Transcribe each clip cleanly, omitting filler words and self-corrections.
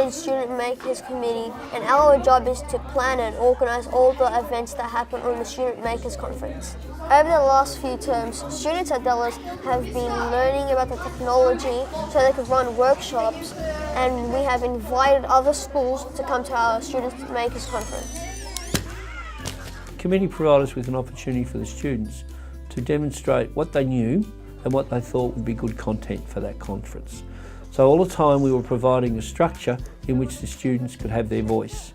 the Student Makers Committee, and our job is to plan and organise all the events that happen on the Student Makers Conference. Over the last few terms, students at Dallas have been learning about the technology so they could run workshops, and we have invited other schools to come to our Student Makers Conference. The committee provided us with an opportunity for the students to demonstrate what they knew and what they thought would be good content for that conference. So all the time we were providing a structure in which the students could have their voice.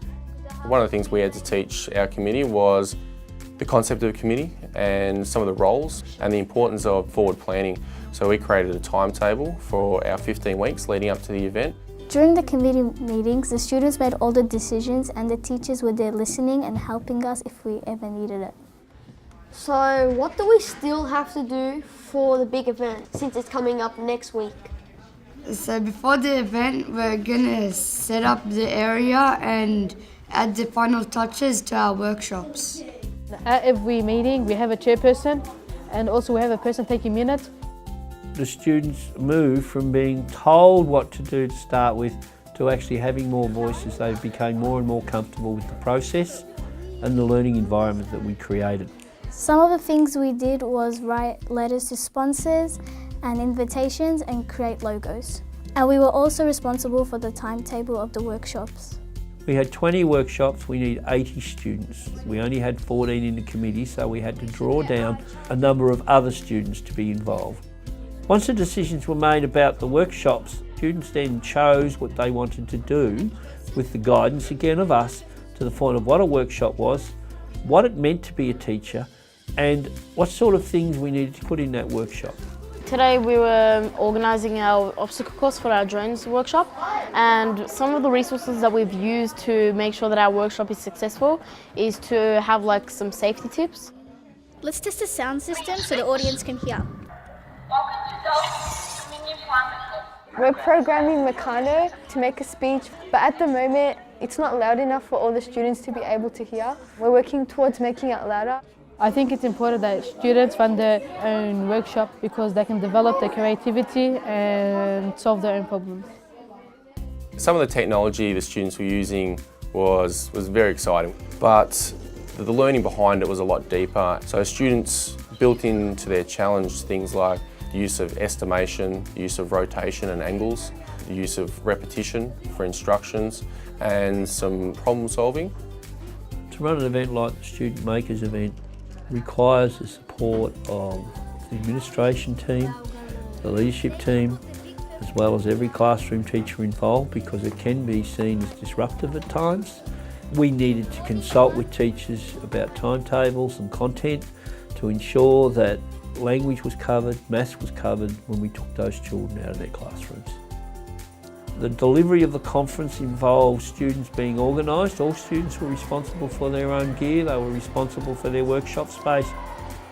One of the things we had to teach our committee was the concept of a committee and some of the roles and the importance of forward planning. So we created a timetable for our 15 weeks leading up to the event. During the committee meetings, the students made all the decisions and the teachers were there listening and helping us if we ever needed it. So what do we still have to do for the big event since it's coming up next week? So before the event, we're gonna set up the area and add the final touches to our workshops. At every meeting we have a chairperson and also we have a person taking minutes. The students moved from being told what to do to start with to actually having more voice as they became more and more comfortable with the process and the learning environment that we created. Some of the things we did was write letters to sponsors and invitations and create logos. And we were also responsible for the timetable of the workshops. We had 20 workshops, we need 80 students. We only had 14 in the committee, so we had to draw down a number of other students to be involved. Once the decisions were made about the workshops, students then chose what they wanted to do with the guidance again of us to the point of what a workshop was, what it meant to be a teacher, and what sort of things we needed to put in that workshop. Today we were organising our obstacle course for our drones workshop, and some of the resources that we've used to make sure that our workshop is successful is to have like some safety tips. Let's test the sound system so the audience can hear. We're programming Meccano to make a speech, but at the moment it's not loud enough for all the students to be able to hear. We're working towards making it louder. I think it's important that students run their own workshop because they can develop their creativity and solve their own problems. Some of the technology the students were using was very exciting, but the learning behind it was a lot deeper. So students built into their challenge things like the use of estimation, the use of rotation and angles, the use of repetition for instructions, and some problem solving. To run an event like the Student Makers event requires the support of the administration team, the leadership team, as well as every classroom teacher involved, because it can be seen as disruptive at times. We needed to consult with teachers about timetables and content to ensure that language was covered, maths was covered when we took those children out of their classrooms. The delivery of the conference involved students being organised. All students were responsible for their own gear, they were responsible for their workshop space.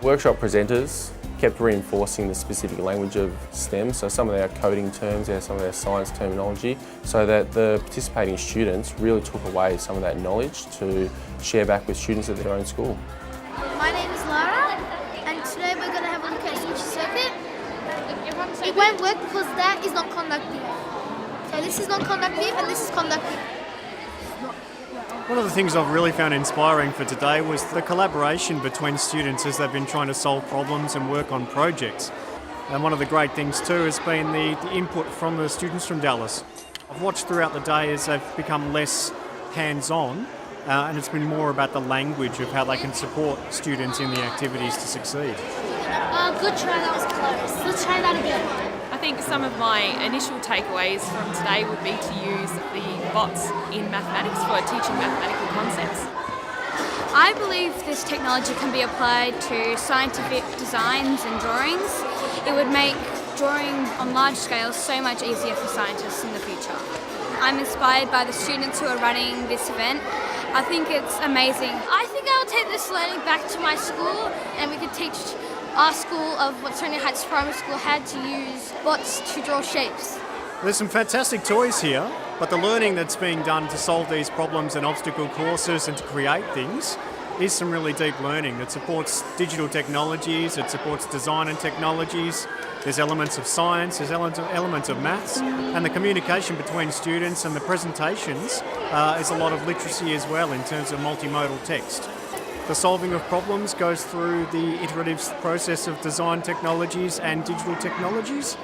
Workshop presenters kept reinforcing the specific language of STEM, so some of our coding terms, some of our science terminology, so that the participating students really took away some of that knowledge to share back with students at their own school. My name is Lara, and today we're going to have a look at each circuit. It won't work because that is not conductive. So this is not conductive and this is conductive. One of the things I've really found inspiring for today was the collaboration between students as they've been trying to solve problems and work on projects. And one of the great things too has been the input from the students from Dallas. I've watched throughout the day as they've become less hands-on and it's been more about the language of how they can support students in the activities to succeed. Good try, that was close. Let's try that again. I think some of my initial takeaways from today would be to use the bots in mathematics for teaching mathematical concepts. I believe this technology can be applied to scientific designs and drawings. It would make drawing on large scales so much easier for scientists in the future. I'm inspired by the students who are running this event. I think it's amazing. I think I'll take this learning back to my school and we could teach our school of Watsonia Heights Primary School how to use bots to draw shapes. There's some fantastic toys here, but the learning that's being done to solve these problems and obstacle courses and to create things is some really deep learning that supports digital technologies, it supports design and technologies, there's elements of science, there's elements of maths, and the communication between students and the presentations is a lot of literacy as well in terms of multimodal text. The solving of problems goes through the iterative process of design technologies and digital technologies.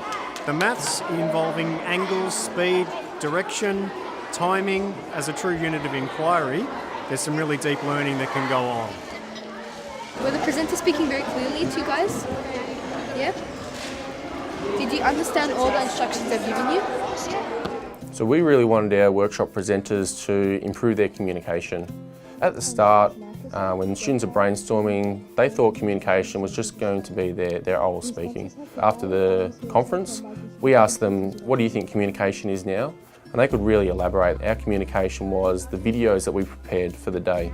The maths involving angles, speed, direction, timing as a true unit of inquiry. There's some really deep learning that can go on. Were the presenters speaking very clearly to you guys? Yeah? Did you understand all the instructions they've given you? So we really wanted our workshop presenters to improve their communication. At the start, when students are brainstorming, they thought communication was just going to be their oral speaking. After the conference, we asked them, what do you think communication is now? And they could really elaborate. Our communication was the videos that we prepared for the day.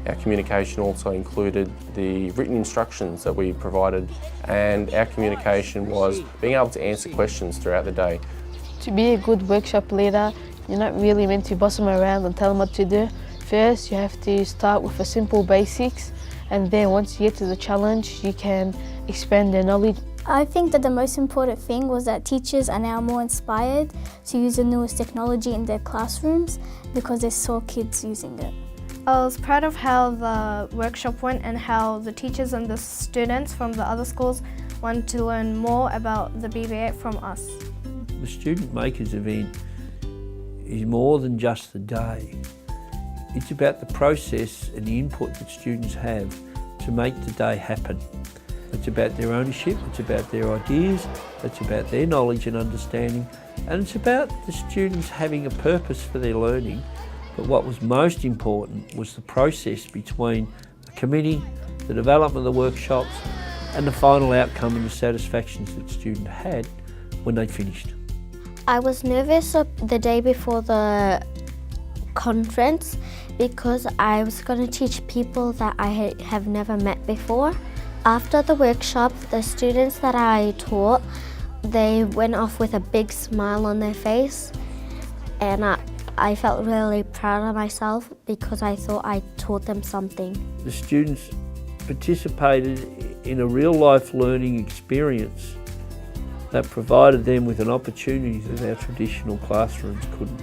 Our communication also included the written instructions that we provided, and our communication was being able to answer questions throughout the day. To be a good workshop leader, you're not really meant to boss them around and tell them what to do. First, you have to start with a simple basics, and then once you get to the challenge, you can expand their knowledge. I think that the most important thing was that teachers are now more inspired to use the newest technology in their classrooms because they saw kids using it. I was proud of how the workshop went and how the teachers and the students from the other schools wanted to learn more about the BB8 from us. The Student Makers event is more than just the day. It's about the process and the input that students have to make the day happen. It's about their ownership, it's about their ideas, it's about their knowledge and understanding, and it's about the students having a purpose for their learning. But what was most important was the process between the committee, the development of the workshops, and the final outcome and the satisfactions that students had when they finished. I was nervous the day before the conference because I was going to teach people that I have never met before. After the workshop, the students that I taught, they went off with a big smile on their face, and I felt really proud of myself because I thought I taught them something. The students participated in a real-life learning experience that provided them with an opportunity that our traditional classrooms couldn't.